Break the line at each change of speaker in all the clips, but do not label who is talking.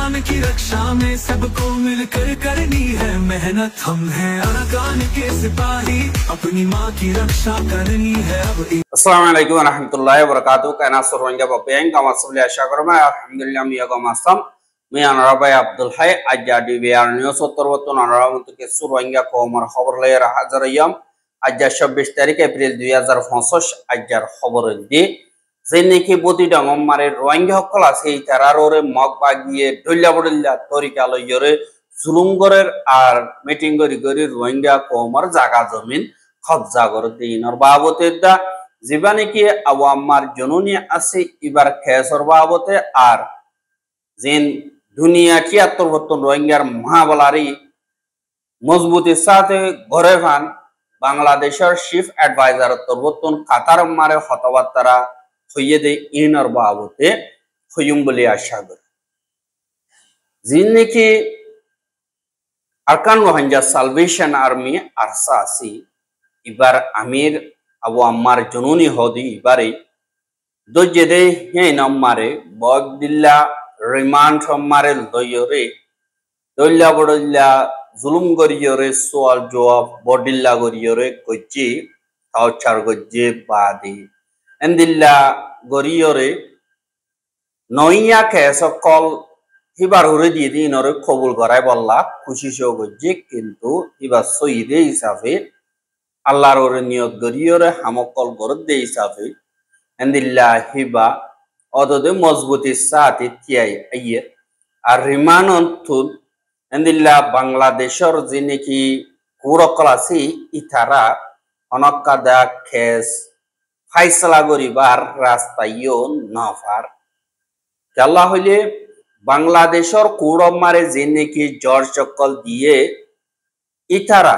अरकान की रक्षा में सबको मिलकर करनी है मेहनत। हम हैं अरकान के सिपाही, अपनी माँ की रक्षा करनी है अब।
अस्सलामु अलैकुम warahmatullahi wabarakatuh। Kana surwanja bapeng kama subli asha korma alhamdulillah miya kamasam miya narabai Abdul Hai ajadi biar news uttorboton naramutu ke surwanja komar khabar layar hazariyam ajja 26 তারিখ April 2025 ajjar khabar di jeniki boti dangom mare rohingya hokol ase tararore mok bagiye dolla bodilla torika loyore zulum gorer ar meeting gori gori rohingya komar jaga jamin khabza gor dinor babote da জীবানে কি আওয়ামার জননী আছে এবার খেসর বাবতে আর জিন দুনিয়া ৭৩ রোহিঙ্গার মহাবলারি মজবুতির সাথে ঘরে fun বাংলাদেশের chief adviser তরবতন কাতার মারে হতবার্তারা হইয়ে দে ইনর বাবতে হইম বলে আশা করি জিন নাকি Arakan Rohingya salvation army ARSA আছে এবার আমির আবু আম্মার জননী হদি বারে দজেদে হে নাম্মারে বগদিল্লা রিমান্ড মারে দয়রে দল্লা বড়ল্লা জুলুম গরিয়রে সওয়াল জবাব বডিল্লা গরিয়রে কইচি তাওচার গজ্জে বাদি এন্দিল্লা গরিয়রে নইয়া কেসকল হিবার হরে দিয়ে দিনরে কবুল করাই বললা খুশি সহ গজ্জে কিন্তু হিবার সইদে হিসাবে আল্লাহর ওরে নিয়ত গরিয়রে হামকল গরদে হিসাবে এন্দিল্লা হিবা অদদে মজবুতি সাথে তিয়াই আইয়ে আর রিমানন্তুল এন্দিল্লা বাংলাদেশের যে নাকি কুরকল আছে ইতারা অনকাদা খেস ফাইসলা গরিবার রাস্তাইও নফার আল্লাহ হইলে বাংলাদেশের কুরম মারে যে নাকি জ্বর চক্কল দিয়ে ইতারা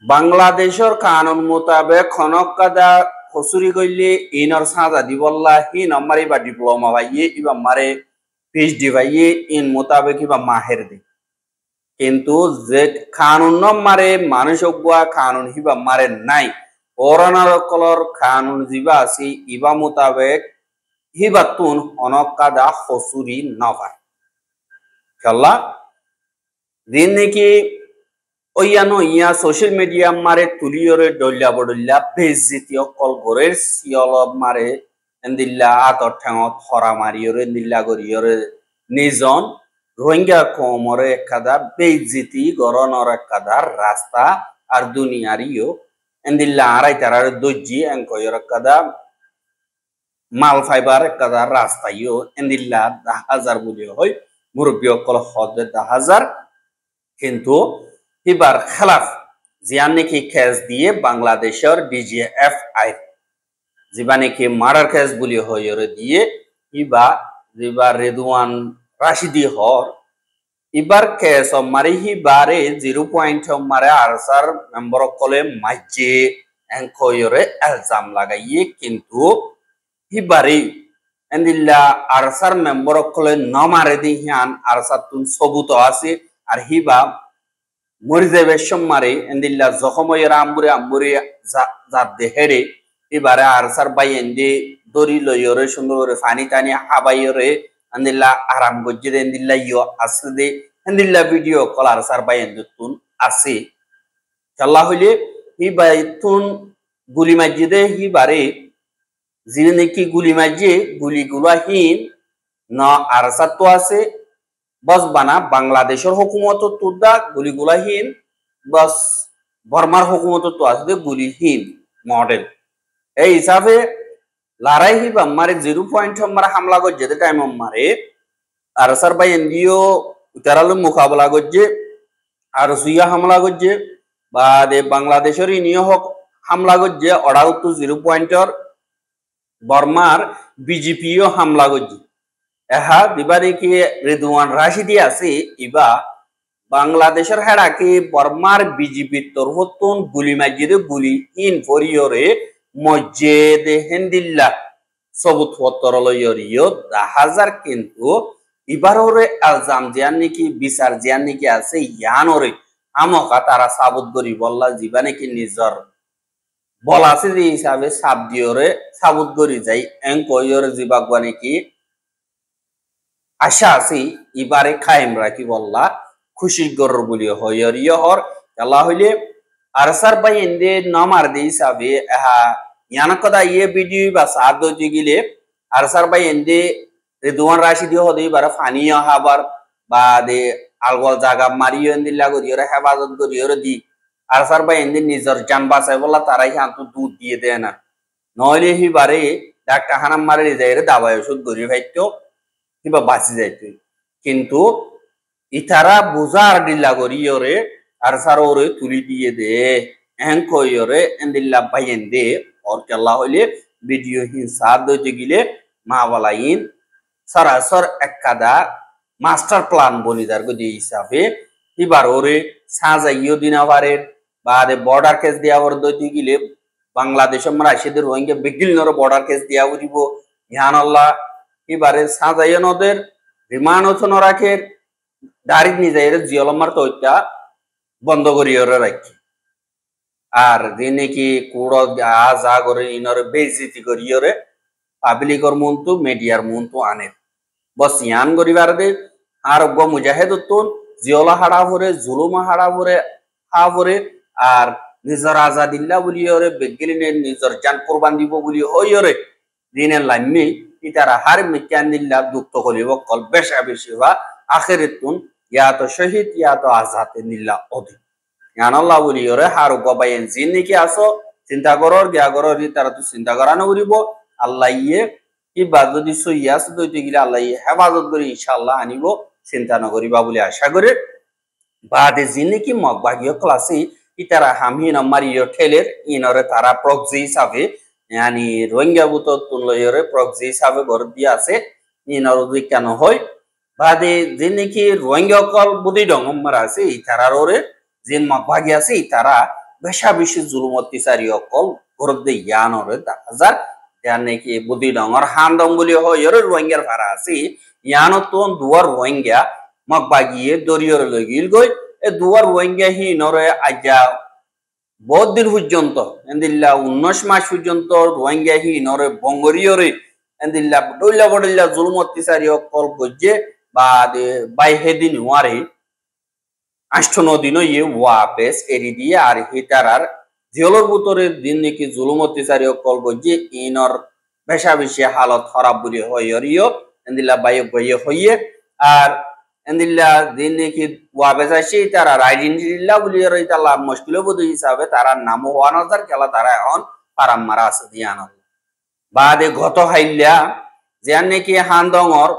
বাংলাদেশের কানুন মোতাবেক খনকাদা হসুরি গইলে ইনর সাজা দিবল্লা হি নম্বরে বা ডিপ্লোমা ভাইয়ে ইবা মারে পিএইচডি ভাইয়ে ইন মোতাবেক ইবা মাহের দে কিন্তু যে কানুন নম্বরে মানুষ গুয়া কানুন হিবা মারে নাই ওরানার কলর কানুন জিবা আছে ইবা মোতাবেক হিবা তুন অনকাদা হসুরি নভায় খেলা দিন নাকি ওইয়ানো ইয়া সোশ্যাল মিডিয়া মারে তুলিয়রে ডল্লা বডল্লা বেজিতি অকল গরের সিয়ল মারে এন্দিল্লা আতর ঠেঙত হরা মারিয়রে এন্দিল্লা গরিয়রে নিজন রোহিঙ্গা কমরে একাদা বেজিতি গরনর একাদা রাস্তা আর দুনিয়ারিও এন্দিল্লা আড়াই তারার দজ্জি এঙ্কয়র একাদা মাল ফাইবার একাদা রাস্তাইও এন্দিল্লা ১০,০০০ বলি হয় মুরব্বী অকল হদে ১০,০০০ কিন্তু এবার খেলাফ জিয়ান নাকি কেস দিয়ে বাংলাদেশের ডিজিএফ আই যেবা নাকি মার্ডার কেস বলি হইরে দিয়ে এবার রেদওয়ান রাশিদি হর এবার কেস মারি হিবারে 0 পয়েন্ট মারে আরসার মেম্বার কলে মাইজে এনকয়রে এলজাম লাগাইয়ে কিন্তু হিবারে এন্দিল্লা আরসার মেম্বার কলে নমারে দিহান আরসার তুন সবুত আছে আর হিবা মরিজেবে সম্মারে এন্দিল্লা জখময়ের আম্বুরে জাদে হেরে এবারে আরসার বাইয়েন্দি দড়ি লইরে সুন্দর করে ফানি টানি হাবাইরে এন্দিল্লা আরাম গজ্জে এন্দিল্লা ইয়ো আসলে এন্দিল্লা ভিডিও কল আরসার বাইয়েন্দি তুন আসে খেলা হইলে হি বাইতুন গুলি মাজিদে হি বারে যিনি কি গুলি মাজিয়ে গুলিগুলা হিন ন আরসার তো আছে বস বানা বাংলাদেশের হুকুমত তুদা গুলিগুলাহীন বস বর্মার হুকুমত তো আছে গুলিহীন মডেল এই হিসাবে লড়াই হিবা মারে 0 পয়েন্ট মারে হামলা করছে টাইম মারে আর স্যার ভাই এনডিও উতারালো মোকাবেলা করছে আর সুইয়া হামলা করছে বা বাংলাদেশের ইনিও হক হামলা করছে ওরাও তো 0 পয়েন্টর বর্মার বিজেপিও হামলা করছে এহা দিবারে কি রেদওয়ান রাশিদি আছে ইবা বাংলাদেশের হেড়াকে বর্মার বিজেপি তরফতুন গুলি মাজিদে গুলি ইন ফরিয়রে মসজিদ হেন্দিল্লা সবুত পত্র লইয়রিও ১০,০০০ কিন্তু ইবাররে আলজাম জিয়ান নাকি বিচার জিয়ান নাকি আছে ইয়ানরে আমকা তারা সাবুত গরি বললা জিবা নাকি নিজর বলা আছে যে হিসাবে সাব দিয়রে সাবুত গরি যাই এং কইয়রে জিবাগবা নাকি আশা আছি এবারে খাইম রাখি বললা খুশি গর বলি হইর ইহর আল্লাহ হইলে আরসার ভাই এন্দে নামার দে হিসাবে ইয়ানা কদা ইয়ে ভিডিও বা সাদ গিলে আরসার ভাই এন্দে রেদওয়ান রাশিদি হদে বারা ফানিয়া হাবার বা দে আলগল জাগা মারিও এন্দিল্লা গরিয়রে হেফাজত গরিয়রে দি আরসার ভাই এন্দে নিজর জান বাঁচাই বললা তারাই হান্তু দুধ দিয়ে দেয় না নইলে হিবারে ডাক্তার হানাম মারে যাইরে দাবাই ওষুধ গরি ভাইতো কিংবা বাঁচি যাইতো কিন্তু ইতারা বুঝার দিল্লা গরিয়রে আরসার ওরে তুলি দিয়ে দে এন কইরে এন্দিল্লা ভাইয়েন দে और केल्ला হইলে ভিডিও হিন সার দইতে গিলে মাওয়ালাইন সরাসর এককাদা মাস্টার প্ল্যান বলিদার গদি হিসাবে এবার ওরে সাজাইও দিনাবারের বাদে বর্ডার কেস দেওয়া ওর দইতে গিলে বাংলাদেশ আমরা সেদের রোহিঙ্গা বিগিল নর বর্ডার কেস দেওয়া উঠিব ইহান আল্লাহ এবারে সাজাইও নদের রিমান্ড হতো নরাখের দাঁড়িয়ে নিজের জিয়লমার তৈতা বন্ধ করিয়ে রাখি আর দিনে কি কুড়ো যা করে ইনর বেইজ্জতি করিয়রে পাবলিকর মন্তু মিডিয়ার মন্তু আনে বস ইয়ান করিবার দে আর গ মুজাহিদ উত্তন জিওলা হাড়া ভরে জুলুমা হাড়া ভরে হা ভরে আর নিজর আজাদিল্লা বলিয়রে বেগিলিনে নিজর জান কুরবান দিব বলি হইয়রে দিনে লাম্মি ইতারা হার মিকান দিল্লা দুক্ত করিব কল বেশা বেশি বা আখিরাতুন ইয়া তো শহীদ ইয়া তো আজাতে নিল্লা অধি ইয়ান আল্লাহ বলিয়রে হারু গবাইন জিন নাকি আসো চিন্তা করর গিয়া করর তারা তো চিন্তা করানো করিব আল্লাহ ইয়ে কিবা যদি সইয়াস দইতে গিলে আল্লাহ হেফাজত করে ইনশাআল্লাহ আনিব চিন্তা না করিবা বলে আশা করে বাদে জিন নাকি মগবাগীয় ক্লাসে ইতারা হামি নাম্বারিও ঠেলের ইনরে তারা প্রক্সি হিসাবে यानी रोहिंग्या बुत तुलयरे प्रक्सी हिसाবে গর দিয়া আছে ইনর যদি কেন হয় বাদে জিন নাকি রোহিঙ্গা কল বুদি ডঙ্গমরা আছে ইতারারে জিন মগবাগী আছে ইতারা বেশা বেশি জুলুম অত্যাচারী অকল গরব দে ইয়ানরে হাজার यानी कि बुद्धि डंगर हांडम बोली हो यरे रोहिंग्यार भारा আছে ইয়ানো তো দুয়ার রোহিঙ্গা মগবাগীয়ে দরিয়র লগিল গই এ দুয়ার রোহিঙ্গা হি নরে আজা বহুত দিন পর্যন্ত এন্দিল্লা 19 মাস পর্যন্ত রোহিঙ্গা হি নরে বঙ্গরিয়রে এন্দিল্লা ডইলা বড়িল্লা জুলুম অত্যাচারী অকল গজে বাদে বাই হেদিন ওয়ারে 8-9 দিন ইয়ে ওয়াপেস এরি দিয়ে আর হিতারার জিওলর বুতরে দিন নাকি জুলুম অত্যাচারী অকল গজে ইনর বেশা বেশি হালত খারাপ বলি হইয়রিও এন্দিল্লা বাই গইয়ে হইয়ে আর এন্দিল্লা দিন নাকি ওয়াপেস আসে তারা আইডেন্টিটিলা বলি রইতালা মুশকিল বুদ্ধি হিসাবে তারা নাম হওয়া নজার খেলা তারা এখন পারাম মারা আছে দিয়ান বাদে গত হাইল্লা যেন নাকি হান্দঙর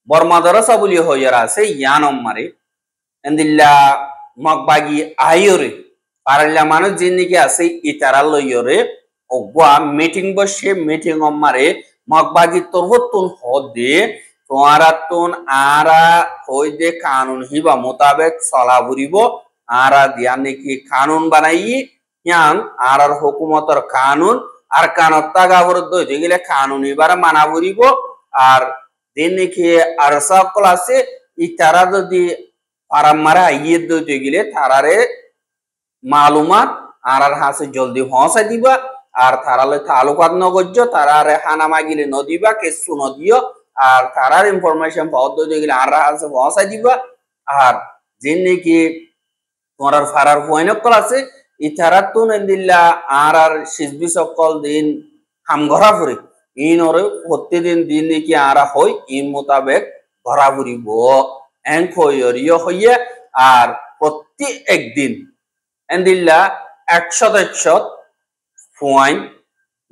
বর্মাদরসা বলি হইয়ার আছে ইয়ানম মারে এন্দিল্লা মগবাগী আইয়রে পারলা মানুষ যিনি নাকি আছে ইতারা লইয়রে ওগা মিটিং বসে মিটিং মারে মগবাগী তরহতুন হদে তোয়ারাতুন আরা হই দে কানুন হিবা মোতাবেক চলা বুড়িব আরা দিয়া নাকি কানুন বানাই ইয়ান আরার হুকুমতর কানুন আর কানত তাগাবর দইতে গেলে কানুন এবারে মানা বুড়িব আর দিন নাকি আর সকল আছে ইতারা যদি পারাম মারা ইয়ে দইতে গেলে তারারে মালুমাত আরার হাসে জলদি পৌঁছাই দিবা আর তারালে তালুকাত নগজ্য তারারে হানা মাগিলে নদিবা কেসু নদিও আর তারার ইনফরমেশন পাওয়া দইতে গেলে আর হাসে পৌঁছাই দিবা আর যে নাকি তোমার ফারার পয়নকল আছে ইতারা তো নেদিল্লা আর সিজবি সকল দিন হাম ঘরা ফুরি ইনরে প্রতিদিন দিন নাকি আরা হই ইন মোতাবেক ঘরা ফুরিব এন খয়রিয় হইয়া আর প্রতি একদিন এন্দিল্লা 100 পয়েন্ট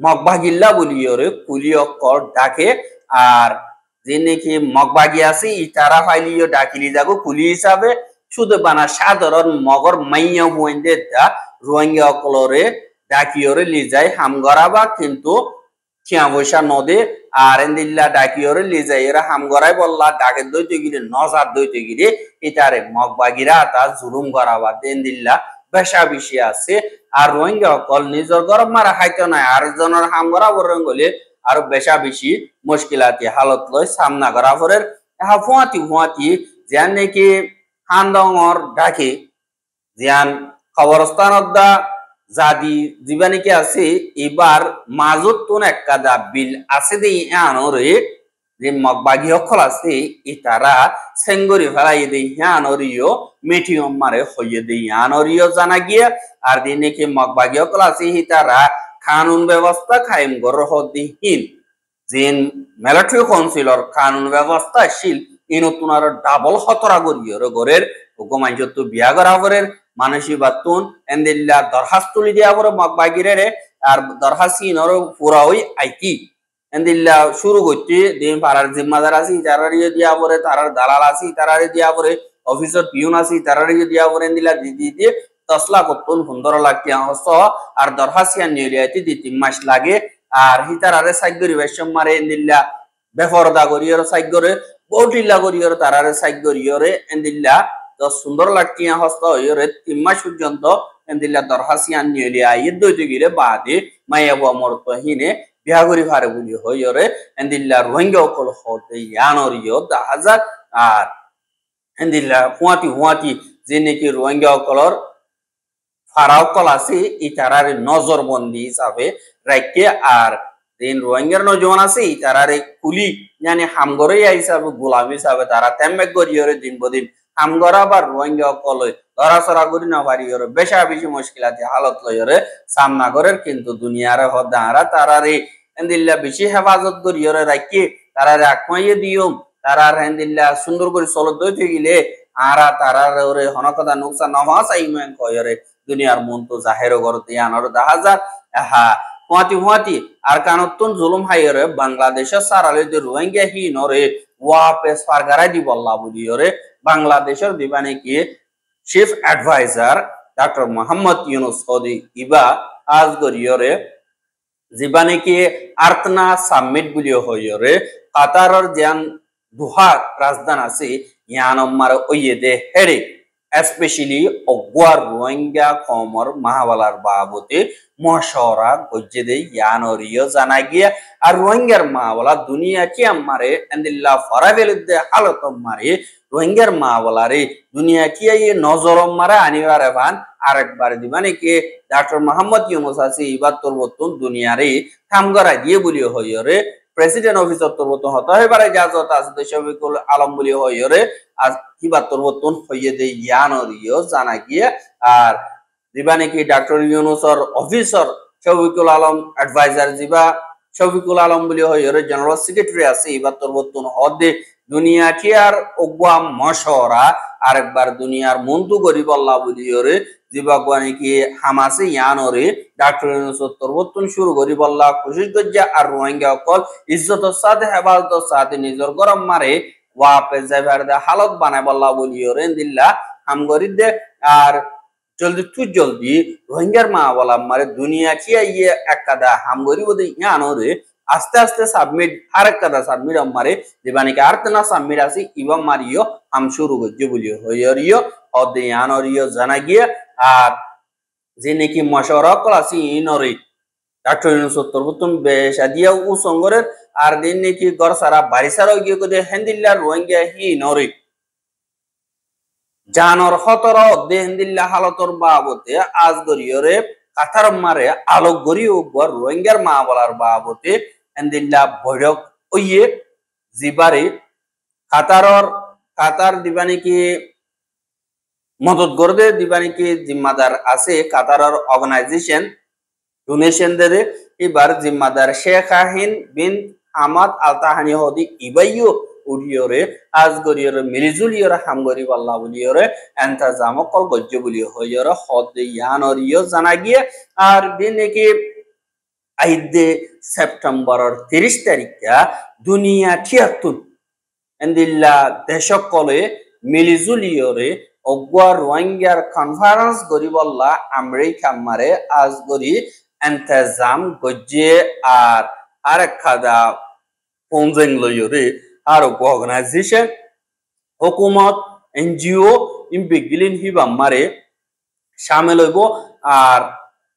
মগবাগিল্লা বলিয়রে কুলিয় কর ডাকে আর যে নাকি মগবাগী আছে ইতারা ফাইলিও ডাকিলি যাগো কুলি হিসাবে শুধু বানা সাধারণ মগর মাইয়া বইন্দে দা রোহিঙ্গা অকলরে ডাকিয়রে লিজাই হামগরাবা কিন্তু খিয়া বৈশা নদে আর এন্দিল্লা ডাকিয়রে লিজাই এরা হামগরাই বললা ডাকে দইতে গিলে নজার দইতে গিলে ইতারে মগবাগীরা তা জুলুম করাবা এন্দিল্লা বেশা বেশি আছে আর রোহিঙ্গা অকল নিজের গরম মারা খাইতে নাই আর জনের হামগরা বরং গলে আর বেশা বেশি মুশকিলাতি হালত লয় সামনা করা পরের হা ফুয়াতি যেন নাকি হান্দঙর ডাকে যেন খবরস্থানত দা জাদি জীবানিকে আছে এবার মাজত তুন এককাদা বিল আছে দে আনরে যে মগবাগি হকল আছে ইতারা সেঙ্গরি ফেলাই দে ইয়ানরিও মিটিয়ম মারে হইয়ে দে ইয়ানরিও জানা গিয়া আর দিনে কি মগবাগি হকল আছে ইতারা কানুন ব্যবস্থা কায়েম গর হদিহীন জিন মিলিটারি কাউন্সিলর কানুন ব্যবস্থা শিল ইনতুনার ডাবল হতরা গরিয়র গরের হুকুমাইজত বিয়া করা গরের মানসি বাতুন এন্দিল্লা দরখাস্ত তুলি দিয়া গরে মগবাগিরে আর দরখাস্তিনর পুরা হই আইকি এন্দিল্লা শুরু করতে দিন পাড়ার জিম্মাদার আছি তারারিয়ে দিয়া পরে তারার দালাল আছি তারারে দিয়া পরে অফিসর পিউন আছি তারারিয়ে দিয়া পরে এন্দিল্লা দিদি দিয়ে 10 লাখ 15 লাখ টিয়া হস আর দরখাস্তিয়ান নিলিয়াতি 2-3 মাস লাগে আর হিতারারে সাইগরি বেশম মারে এন্দিল্লা বেফরদা করিয়র সাইগরে বটিলা করিয়র তারারে সাইগরিয়রে এন্দিল্লা 10-15 লাখ টিয়া হস হইরে 3 মাস পর্যন্ত এন্দিল্লা দরখাস্তিয়ান নিলিয়া ইদ্দইতে গিরে বাদে মায়াবো মরত হিনে বিহাগরি ফারে বলি হইরে এন্দিল্লা রোহিঙ্গা অকল হতে ইয়ানরিও 10,000 আর এন্দিল্লা হুয়াতি যে নাকি রোহিঙ্গা অকলর ফারাও কল আছে ইতারারে নজরবন্দি হিসাবে রাখে আর দিন রোহিঙ্গার নজওয়ান আছে ইতারারে কুলি মানে হামগরে হিসাবে গোলাম হিসাবে তারা তেমবেক গরিয়রে দিন বদিন হামগরা বা রোহিঙ্গা অকল ধরাছড়া করি না পারিয়রে বেশি মুশকিলাতে হালত লইরে সামনা করের কিন্তু দুনিয়ারে হদারা তারারে এন্দিল্লা বেশি হেফাজত করিয়রে রাখি তারারে আকমাইয়ে দিয়ম তারার এন্দিল্লা সুন্দর করে চলত দইতে গিলে আরা তারারে ওরে হনকদা নুকসান নমাস আইমেন কয়রে দুনিয়ার মন তো জাহের করতে আনার 10,000 হা হুয়াতি আর কানতুন জুলুম হাইরে বাংলাদেশের সারালে যে রোহিঙ্গা হি নরে ওয়াপেস ফারগারাই দি বল্লা বুলিয়রে বাংলাদেশের দিবানে কি chief adviser doctor Mohammad Yunus Saudi ইবা আজ গরিয়রে জিবানে কি আর্তনা সামিট বুলিও হইরে কাতারের জান দুহা রাজধান আছে ইয়ানম্মার ওইয়ে দে হেরে স্পেশালি অগুয়ার রোহিঙ্গা কমর মাহাবালার বাবতে মশরা গজ্জে দে ইয়ানরিও জানা গিয়া আর রোহিঙ্গার মাহাবালা দুনিয়া কি আমারে এন্দিল্লা ফরাবেলদে হালত মারে রোহিঙ্গার মাহাবালারে দুনিয়া কি এই নজরম মারা আনিবার ভান আরেকবার দিবানে কি ডক্টর মোহাম্মদ ইউনুস আছে ইবার তোরবতুন দুনিয়ারে কামগরা দিয়ে বলি হইরে প্রেসিডেন্ট অফিসার তোরবতুন হতে হয় পারে জাজত আছে শফিকুল আলম বলি হইরে আর কিবা তোরবতুন হইয়ে দে ইয়ানরিও জানা গিয়া আর দিবানে কি ডক্টর ইউনুসর অফিসার শফিকুল আলম অ্যাডভাইজার জিবা শফিকুল আলম বলি হইরে জেনারেল সেক্রেটারি আছে ইবার তোরবতুন হদে দুনিয়া কি আর ওগুয়া মশরা আরেকবার দুনিয়ার মন্তু গরিব আল্লাহ বুঝিওরে জিবাগানি কি হামাসে ইয়ানরে ডক্টর ইউনুস তরবতুন শুরু গরিব আল্লাহ কোশিশ গজ্জা আর রোহিঙ্গা কল ইজ্জতের সাথে হেফাজতের সাথে নিজের গরম মারে ওয়াপে যাইবার দে হালত বানাই বল্লাহ বুলিওরে দিল্লা হাম গরিব দে আর জলদি রোহিঙ্গার মা বলা মারে দুনিয়া কি ইয়ে একাদা হাম গরিব দে ইয়ানরে আস্তে আস্তে সাবমিট আরেক কাদা সাবমিট আমারে দিবানিকে আর্তনা সাবমিট আছে ইবা মারিও আম শুরু গজ্জে বলিও হইরিও অদে ইয়ানরিও জানা গিয়া আর যে নাকি মশওয়ারা কল আছে ইনরে ডক্টর ইউনুস তরবতুন বেশাদিয়া ও সংগরের আর দিন নাকি গর সারা বাড়ি সারা গিয়ে কদে হেন্দিল্লা রোহিঙ্গা হি নরে জানর খতর অদে হেন্দিল্লা হালতর বাবতে আজ গরিয়রে কাতার মারে আলোক গরিও গর রোহিঙ্গার মা বলার বাবতে হেন্দিল্লা বৈরক ওইয়ে জিবারে কাতার দিবানি কি মদত গরদে দিবানি কি জিম্মাদার আছে কাতারের অর্গানাইজেশন ডোনেশন দে এবার জিম্মাদার শেখ আহিন বিন হামাদ আল তাহানি হদি ইবাইও উড়িয়রে আজ গরিয়রে মিলিজুলিয়রে হামগরি আল্লাহ বলিয়রে এন্তাজাম কল গজ্জ বলি হইয়রে হদে ইয়ানরিও জানা গিয়ে আর দিন নাকি আইদে সেপ্টেম্বরের 30 তারিখা দুনিয়া ঠিয়াতুন এন্দিল্লা দেশক কলে মিলিজুলিয়রে অগুয়া রোহিঙ্গার কনফারেন্স গরিবল্লা আমেরিকা মারে আজ গরি এন্তাজাম গজ্জে আর আরেক খাদা পঞ্জেং লইরে আর অর্গানাইজেশন হুকুমত এনজিও ইম্পিগিলিন হিবা মারে শামিল হইব আর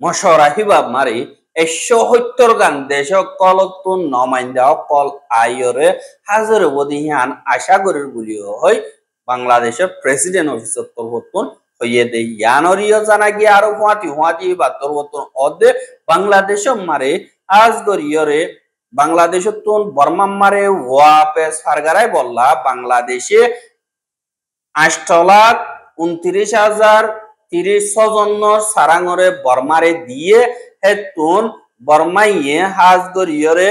মশওয়ারা হিবা মারে 170 গান দেশক কলতুন নমাইন্দা কল আইরে হাজার বদিহান আশা করির বলিও হয় বাংলাদেশের প্রেসিডেন্ট অফিসর তরবতুন হইয়ে দে ইয়ানরিও জানা গিয়ে আরো হুয়াতি বা তরবতুন অদে বাংলাদেশ মারে আজ গরিয়রে বাংলাদেশের তুন বর্মাম্মারে ওয়াপেস ফারগারাই বললা বাংলাদেশে 8,29,030 সারাঙরে বর্মারে দিয়ে হেতুন বর্মাইয়ে হাজ গরিয়রে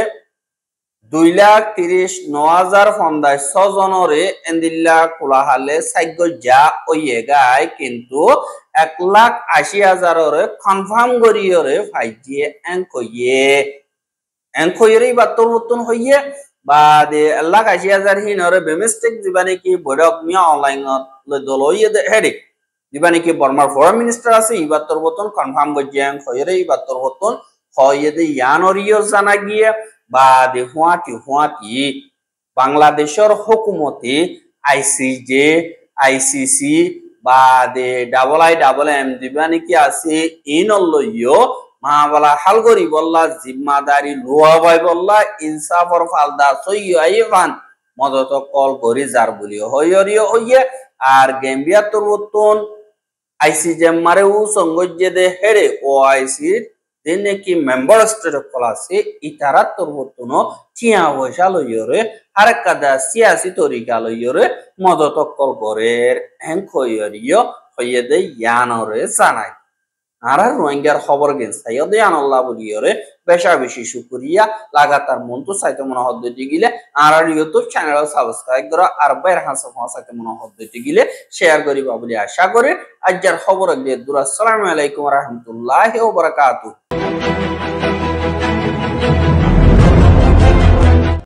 2,39,056 জনরে এন্দিল্লা কুলাহালে সাইগ যা ওইয়ে গায় কিন্তু 1,80,000 কনফার্ম গরিয়রে ফাইজিয়ে এঙ্কইয়ে বাত্তর মতন হইয়ে বা দে 1,80,000 হিনরে বেমিস্টেক দিবানি কি বড়ক মিয়া অনলাইন দলইয়ে হেডি দিবানি কি বর্মার ফরেন মিনিস্টার আছে ইবাত্তর মতন কনফার্ম গজিয়ে এঙ্কইয়ে ইবাত্তর মতন হইয়ে দে ইয়ানরিও জানা গিয়ে বা দে হুয়াটি বাংলাদেশের হুকুমতে আইসিজে আইসিসি বা দে IIMM দিবানি কি আছে ইনলইও মাবালা হালগরি বললা জিম্মাদারি লোয়া ভাই বললা ইনসাফর ফালদা সইয়াইফান মদত কল করি যার বলিও হইয়রিও হইয়ে আর গেম্বিয়া তরবতন আইসিজে মারে উ সংগজ্জে দে হেরে ওআইসি দেনে কি মেম্বার স্টেট কল আছে ইতারা তরবতন চিয়া পয়সা লইয়রে হারকাদা সিয়াসি তরিকা লইয়রে মদত কল করে হেংখইয়রিও হইয়ে দে ইয়ানরে জানাই আর রোহিঙ্গার খবর গেছে দেয়ান আল্লাহ বলিয়রে বেশা বেশি শুকরিয়া লাগাতার মন তো সাইতে মনে হদ্দটি গিলে আর ইউটিউব চ্যানেল সাবস্ক্রাইব করো আর বাইর হাসা সাইতে মনে হদ্দটি গিলে শেয়ার করিবা বলে আশা করে আজকের খবর দিয়ে আসসালামু আলাইকুম ওয়া রাহমাতুল্লাহি ওয়া বারাকাতুহু।